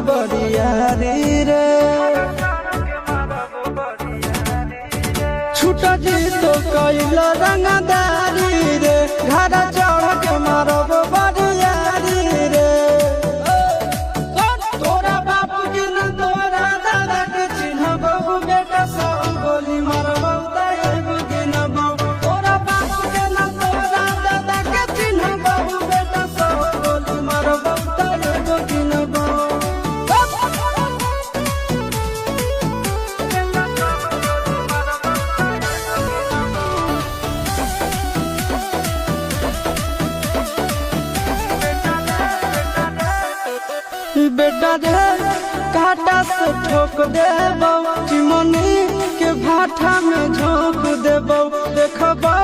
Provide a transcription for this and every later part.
बरियारी रे छूटा जी तो कैल रंगदारी रे घर चढ़ के मारब बरियारी रे तोरा बाप के न तोरा दादा के चिन्हब बेटा सब गोली मारब तैयार गिनब तोरा बाप के न तोरा दादा के चिन्हब बेटा सब गोली मारब तैयार गिनब बेटा रे काटा से ठोक देबौ चिमनी के भाटा में झोंक देबौ देखबौ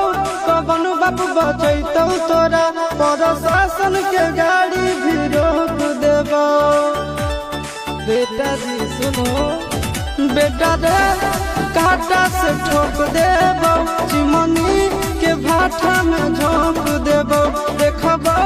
कवन बाप बचैतौ तोरा प्रशासन के गाड़ी भी रोक देबौ बेटा जी सुनो बेटा रे काटा से ठोक देबौ चिमनी के भाटा में झोंक देबौ देखबौ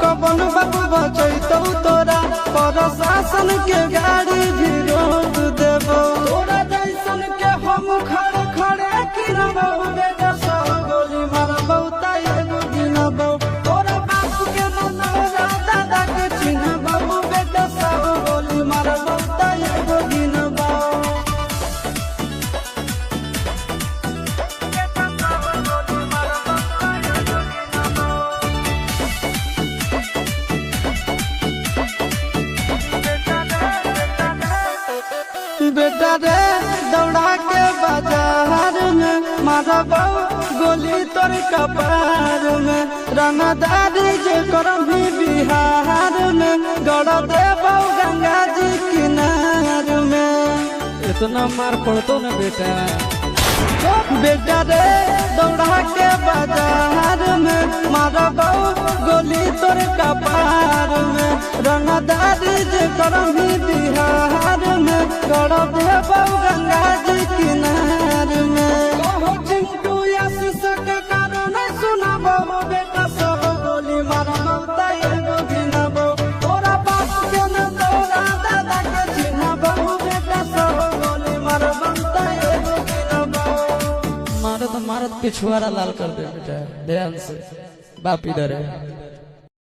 कवन बाप बचैतौ तोरा प्रशासन के गाड़ी भी रोक देबौ तोरा जैसन के हम खड़े खड़े गिनबौ बेटा सब गोली मारबौ तैयार गिनबौ तोरा बाप के न तोरा दादा के चिन्हबौ बेटा सब गोली मारबौ तैयार गिनबौ बेटा रे दौड़ा के बाजार में मारबौ गोली तोर कपार में रंगदारी जे करभी बिहार में गड़ देबौ गंगा जी किनार में इतना मार पड़तो ना बेटा बेटा रे दौड़ा के बाजार में मारबौ गोली तोर कपार में रंगदारी जे करभी बिहार में गड़ देबौ गंगा जी किनार में कहो चिंटू आशीष के कारण सुनाबौ बेटा सब गोली मारबौ तैयार गिनबौ तोरा बाप के न तोरा दादा के चिन्हबौ बेटा सब गोली मारबौ तैयार गिनबौ मारत मारत पिछुआरा लाल कर दे बेटा ध्यान से बाप इधर है।